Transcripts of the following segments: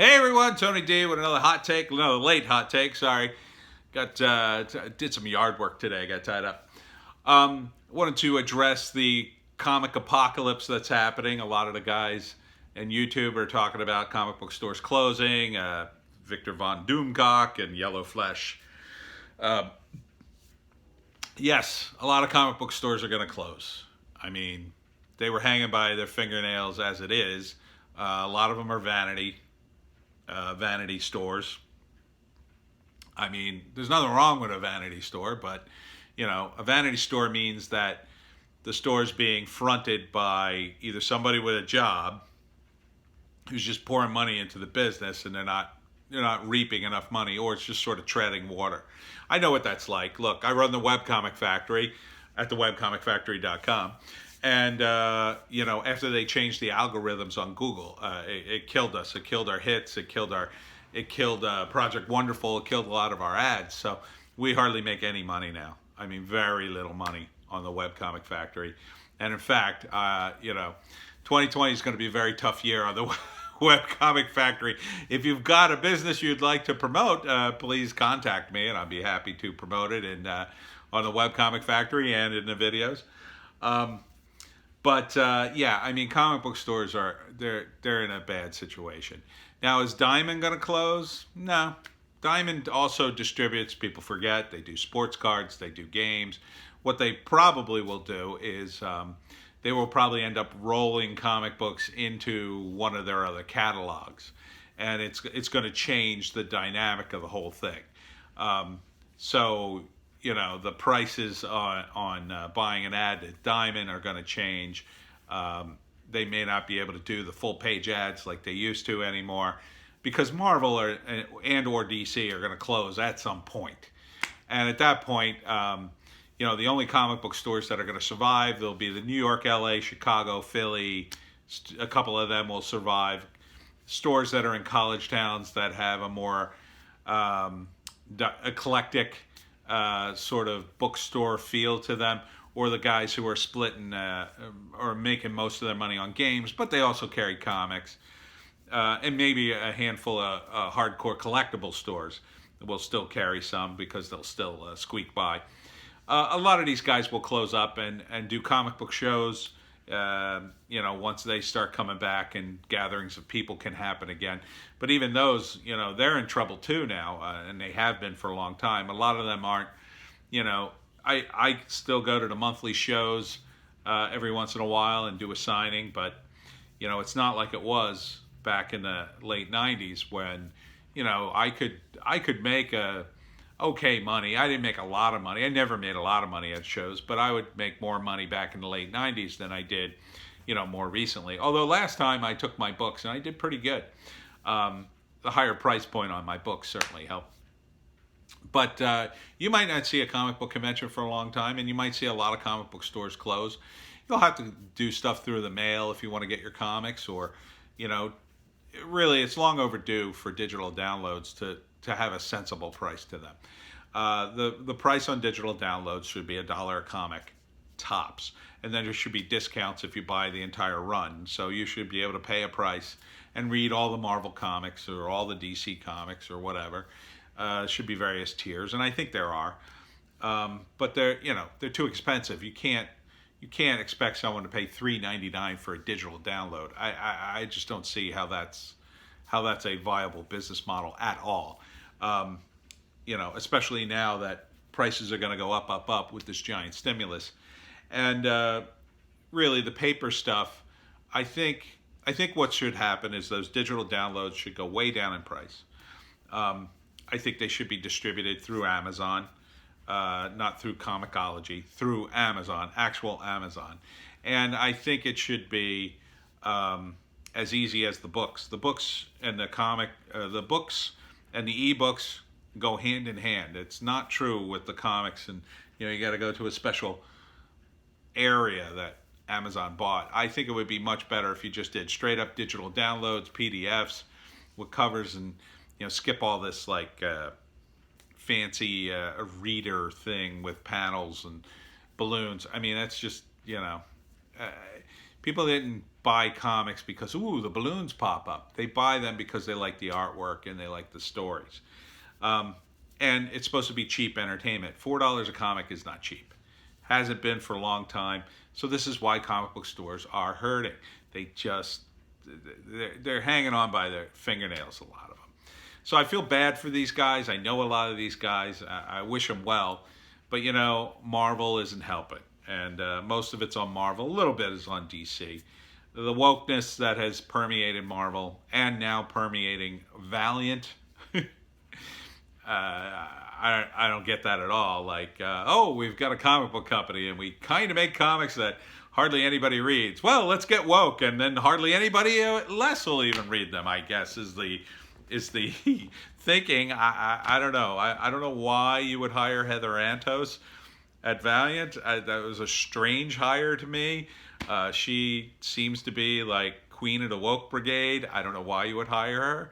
Hey everyone, Tony D with another hot take, another late hot take. Sorry, got did some yard work today. Got tied up. Wanted to address the comic apocalypse that's happening. A lot of the guys in YouTube are talking about comic book stores closing. Victor Von Doomcock and Yellow Flesh. Yes, a lot of comic book stores are going to close. I mean, they were hanging by their fingernails as it is. A lot of them are vanity stores. I mean, there's nothing wrong with a vanity store, but a vanity store means that the store is being fronted by either somebody with a job who's just pouring money into the business and they're not reaping enough money, or it's just sort of treading water. I know what that's like. Look, I run the Webcomic Factory at the webcomic.factory.com. And, after they changed the algorithms on Google, it killed us. It killed our hits. It killed Project Wonderful. It killed a lot of our ads. So we hardly make any money now. I mean, very little money on the Webcomic Factory. And in fact, 2020 is going to be a very tough year on the Webcomic Factory. If you've got a business you'd like to promote, please contact me and I'll be happy to promote it on the Webcomic Factory and in the videos. But I mean, comic book stores they're in a bad situation. Now, is Diamond going to close? No. Diamond also distributes, people forget, they do sports cards, they do games. What they probably will do is they will probably end up rolling comic books into one of their other catalogs. And it's going to change the dynamic of the whole thing. The prices on buying an ad at Diamond are going to change. They may not be able to do the full page ads like they used to anymore, because Marvel or DC are going to close at some point. And at that point, the only comic book stores that are going to survive, there'll be the New York, LA, Chicago, Philly. A couple of them will survive. Stores that are in college towns that have a more eclectic sort of bookstore feel to them, or the guys who are splitting or making most of their money on games, but they also carry comics, and maybe a handful of hardcore collectible stores will still carry some because they'll still squeak by. A lot of these guys will close up and do comic book shows. Once they start coming back and gatherings of people can happen again. But even those, they're in trouble too now, and they have been for a long time. A lot of them aren't, I still go to the monthly shows every once in a while and do a signing, but, it's not like it was back in the late 90s when, I could make okay money. I didn't make a lot of money. I never made a lot of money at shows, but I would make more money back in the late 90s than I did, more recently. Although last time I took my books and I did pretty good. The higher price point on my books certainly helped. But you might not see a comic book convention for a long time, and you might see a lot of comic book stores close. You'll have to do stuff through the mail if you want to get your comics, or, really it's long overdue for digital downloads to have a sensible price to them. The price on digital downloads should be $1 a comic, tops. And then there should be discounts if you buy the entire run. So you should be able to pay a price and read all the Marvel comics or all the DC comics or whatever. Should be various tiers, and I think there are. But they're too expensive. You can't expect someone to pay $3.99 for a digital download. I just don't see how that's a viable business model at all. Especially now that prices are going to go up with this giant stimulus. And really the paper stuff, I think what should happen is those digital downloads should go way down in price. I think they should be distributed through Amazon, not through Comicology, through Amazon, actual Amazon. And I think it should be as easy as the books. The books and the books and the ebooks go hand in hand. It's not true with the comics, and you got to go to a special area that Amazon bought. I think it would be much better if you just did straight up digital downloads, PDFs with covers, and skip all this fancy reader thing with panels and balloons. I mean, that's just people didn't buy comics because, ooh, the balloons pop up. They buy them because they like the artwork and they like the stories. And it's supposed to be cheap entertainment. $4 a comic is not cheap. Hasn't been for a long time. So this is why comic book stores are hurting. They're hanging on by their fingernails, a lot of them. So I feel bad for these guys. I know a lot of these guys. I wish them well. But, Marvel isn't helping. And most of it's on Marvel. A little bit is on DC. The wokeness that has permeated Marvel and now permeating Valiant. I don't get that at all. Like, we've got a comic book company and we kind of make comics that hardly anybody reads. Well, let's get woke, and then hardly anybody less will even read them, I guess, is the thinking. I don't know. I don't know why you would hire Heather Antos at Valiant. That was a strange hire to me. She seems to be like queen of the woke brigade. I don't know why you would hire her.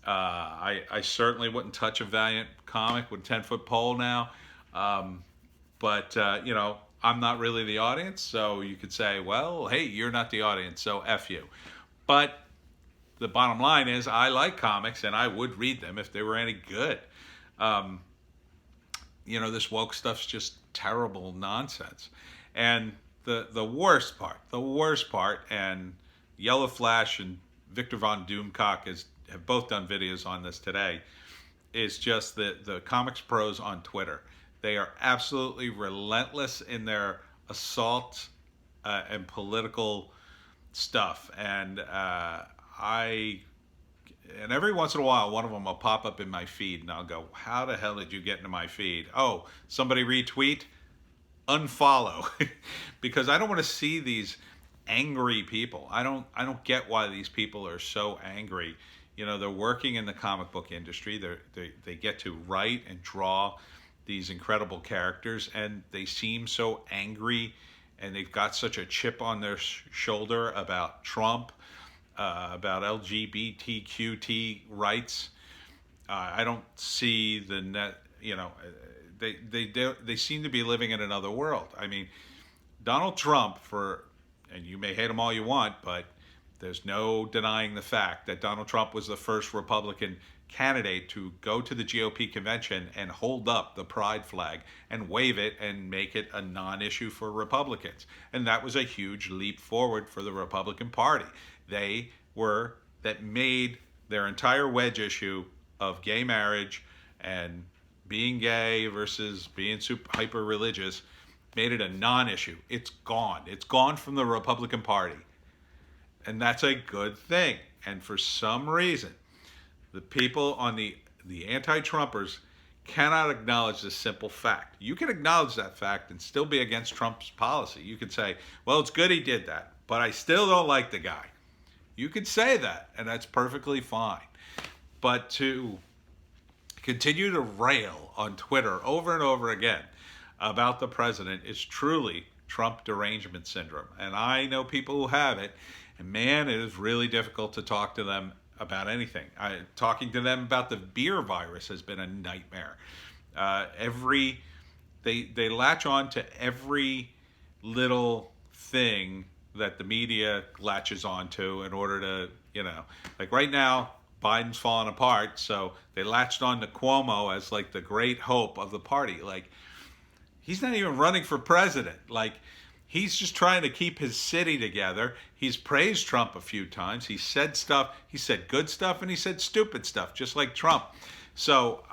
I certainly wouldn't touch a Valiant comic with a 10-foot pole now. But I'm not really the audience, so you could say, well, hey, you're not the audience, so F you. But the bottom line is I like comics, and I would read them if they were any good. This woke stuff's just terrible nonsense. And the worst part, and Yellow Flash and Victor Von Doomcock have both done videos on this today, is just the comics pros on Twitter. They are absolutely relentless in their assault and political stuff. And every once in a while, one of them will pop up in my feed, and I'll go, how the hell did you get into my feed? Oh, somebody retweet? Unfollow. Because I don't want to see these angry people. I don't get why these people are so angry. They're working in the comic book industry. They get to write and draw these incredible characters, and they seem so angry, and they've got such a chip on their shoulder about Trump, about LGBTQT rights. I don't see the net. They seem to be living in another world. I mean, Donald Trump, and you may hate him all you want, but there's no denying the fact that Donald Trump was the first Republican candidate to go to the GOP convention and hold up the pride flag and wave it and make it a non-issue for Republicans. And that was a huge leap forward for the Republican Party. That made their entire wedge issue of gay marriage and being gay versus being super hyper religious, made it a non-issue. It's gone. It's gone from the Republican Party. And that's a good thing. And for some reason, the people on the anti-Trumpers cannot acknowledge this simple fact. You can acknowledge that fact and still be against Trump's policy. You could say, well, it's good he did that, but I still don't like the guy. You could say that, and that's perfectly fine. But to continue to rail on Twitter over and over again about the president is truly Trump derangement syndrome. And I know people who have it, and man, it is really difficult to talk to them about anything. Talking to them about the beer virus has been a nightmare. They latch on to every little thing that the media latches onto in order to, like right now, Biden's falling apart, so they latched on to Cuomo as like the great hope of the party. Like, he's not even running for president. Like, he's just trying to keep his city together. He's praised Trump a few times. He said stuff. He said good stuff and he said stupid stuff, just like Trump. So,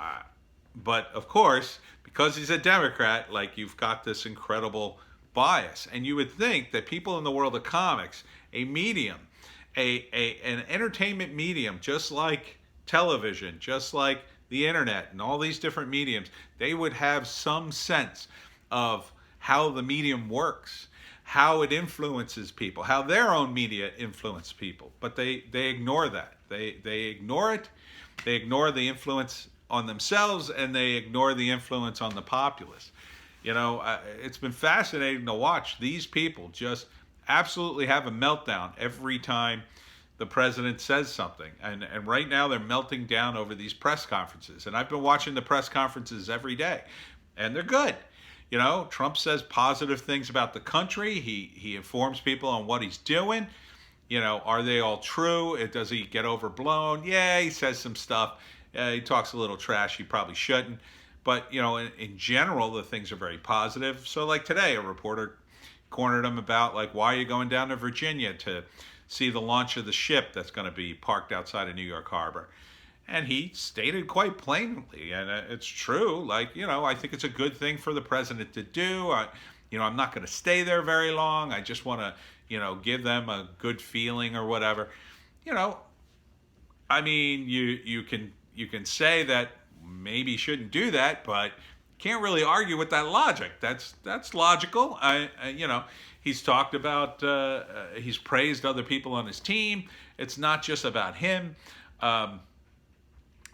but of course, because he's a Democrat, like, you've got this incredible bias. And you would think that people in the world of comics, a medium, an entertainment medium, just like television, just like the internet and all these different mediums, they would have some sense of how the medium works, how it influences people, how their own media influence people. But they ignore that. They ignore it. They ignore the influence on themselves, and they ignore the influence on the populace. It's been fascinating to watch these people just absolutely have a meltdown every time the president says something. And right now they're melting down over these press conferences. And I've been watching the press conferences every day, and they're good. Trump says positive things about the country. He informs people on what he's doing. Are they all true? Does he get overblown? Yeah, he says some stuff. He talks a little trash. He probably shouldn't. But, in general, the things are very positive. So, like today, a reporter cornered him about, like, why are you going down to Virginia to see the launch of the ship that's going to be parked outside of New York Harbor? And he stated quite plainly, and it's true, like, I think it's a good thing for the president to do. I'm not going to stay there very long. I just want to, give them a good feeling or whatever. I mean, you can say that maybe you shouldn't do that, but can't really argue with that logic. That's logical. He's talked about, he's praised other people on his team. It's not just about him. But,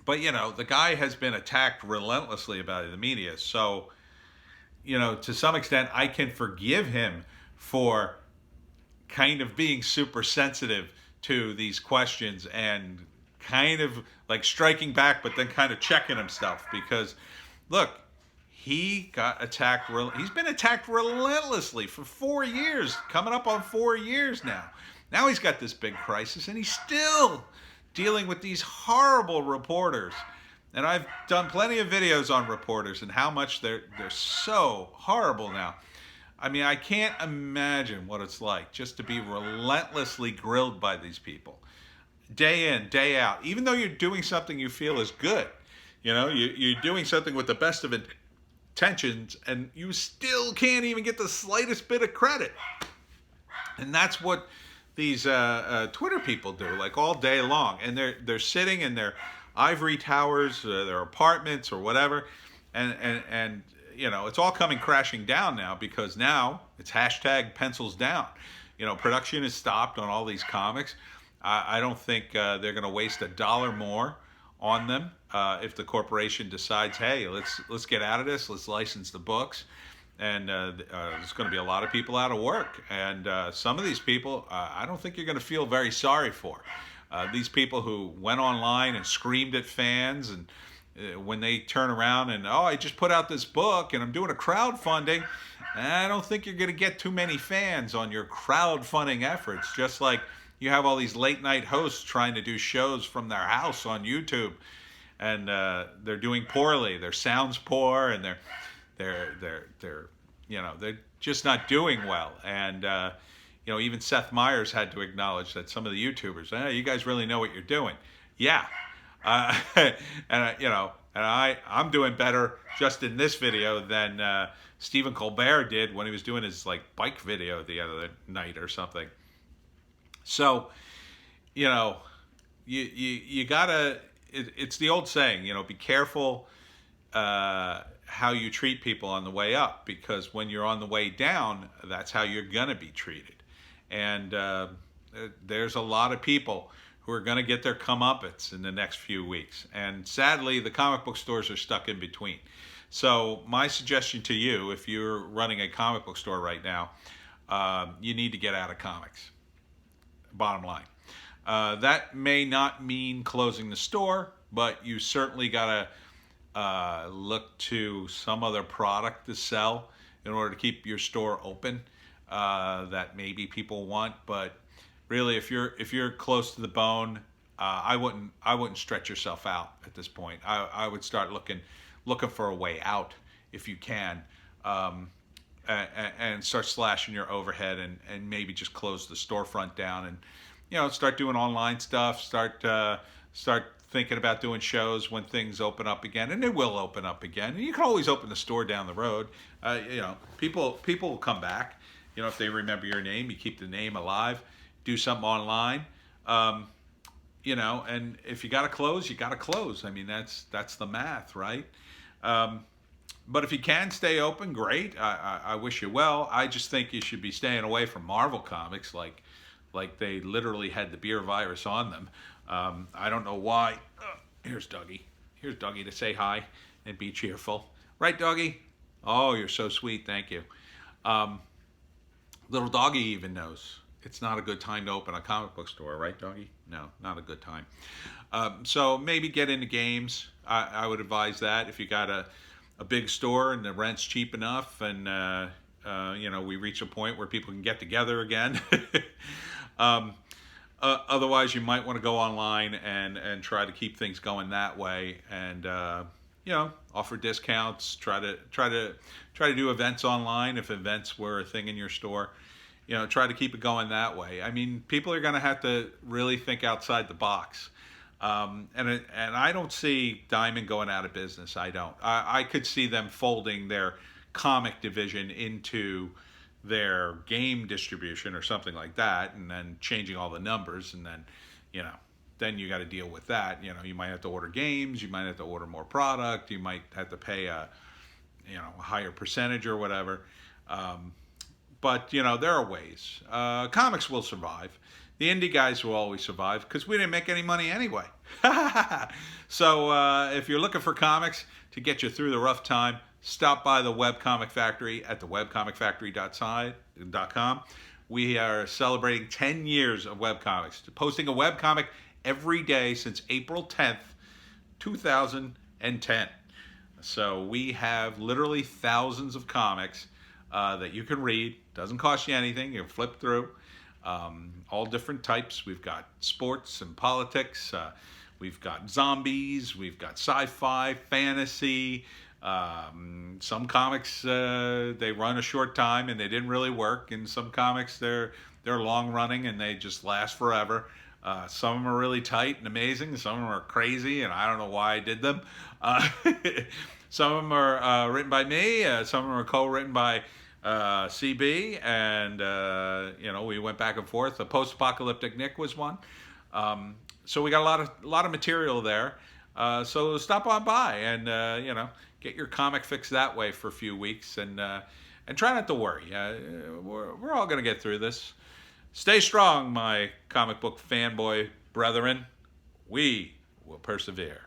the guy has been attacked relentlessly about it in the media. So, to some extent, I can forgive him for kind of being super sensitive to these questions and kind of like striking back, but then kind of checking himself. Because, look, he got attacked. He's been attacked relentlessly for 4 years, coming up on 4 years now. Now he's got this big crisis, and he's still dealing with these horrible reporters. And I've done plenty of videos on reporters and how much they're so horrible now. I mean, I can't imagine what it's like just to be relentlessly grilled by these people, day in, day out. Even though you're doing something you feel is good, you're doing something with the best of intentions, and you still can't even get the slightest bit of credit. And that's what these Twitter people do, like all day long, and they're sitting in their ivory towers, their apartments or whatever, and it's all coming crashing down now, because now it's hashtag pencils down. Production is stopped on all these comics. I don't think they're going to waste $1 more on them if the corporation decides, hey, let's get out of this, let's license the books. And there's going to be a lot of people out of work. And some of these people, I don't think you're going to feel very sorry for. These people who went online and screamed at fans, and when they turn around and, I just put out this book and I'm doing a crowdfunding, I don't think you're going to get too many fans on your crowdfunding efforts. Just like you have all these late night hosts trying to do shows from their house on YouTube, and they're doing poorly. Their sound's poor, and they're just not doing well. And even Seth Meyers had to acknowledge that some of the YouTubers, you guys really know what you're doing. Yeah. I'm doing better just in this video than Stephen Colbert did when he was doing his bike video the other night or something. So, you gotta. It's the old saying, be careful how you treat people on the way up, because when you're on the way down, that's how you're gonna be treated. And there's a lot of people who are going to get their comeuppance in the next few weeks. And sadly, the comic book stores are stuck in between. So my suggestion to you, if you're running a comic book store right now, you need to get out of comics. Bottom line. That may not mean closing the store, but you certainly got to look to some other product to sell in order to keep your store open that maybe people want. But really, if you're close to the bone, I wouldn't stretch yourself out at this point. I would start looking for a way out if you can, and start slashing your overhead, and maybe just close the storefront down, and start doing online stuff. Start thinking about doing shows when things open up again, and they will open up again. And you can always open the store down the road. People will come back. If they remember your name, you keep the name alive. Do something online, and if you got to close, you got to close. I mean, that's the math, right? But if you can stay open, great. I wish you well. I just think you should be staying away from Marvel comics, like they literally had the beer virus on them. I don't know why. Here's Dougie. Here's Dougie to say hi and be cheerful. Right, Dougie? Oh, you're so sweet. Thank you. Little doggy even knows it's not a good time to open a comic book store, right, doggy? No, not a good time. So maybe get into games. I would advise that if you got a big store and the rent's cheap enough, and we reach a point where people can get together again. Otherwise, you might want to go online and try to keep things going that way, and offer discounts. Try to do events online if events were a thing in your store. Try to keep it going that way. I mean, people are going to have to really think outside the box. And I don't see Diamond going out of business. I don't. I could see them folding their comic division into their game distribution or something like that, and then changing all the numbers, and you know, then you got to deal with that. You might have to order games, you might have to order more product, you might have to pay a higher percentage or whatever. But there are ways. Comics will survive. The indie guys will always survive because we didn't make any money anyway. So if you're looking for comics to get you through the rough time, stop by the Webcomic Factory at the webcomicfactory.com. We are celebrating 10 years of webcomics, posting a webcomic every day since April 10th, 2010. So we have literally thousands of comics that you can read. Doesn't cost you anything. You can flip through. All different types. We've got sports and politics. We've got zombies. We've got sci-fi, fantasy. Some comics they run a short time and they didn't really work. And some comics they're long running and they just last forever. Some of them are really tight and amazing. Some of them are crazy and I don't know why I did them. Some of them are written by me. Some of them are co-written by CB, and we went back and forth. The Post-Apocalyptic Nick was one. So we got a lot of material there. So stop on by and get your comic fix that way for a few weeks, and try not to worry. We're all gonna get through this. Stay strong, my comic book fanboy brethren. We will persevere.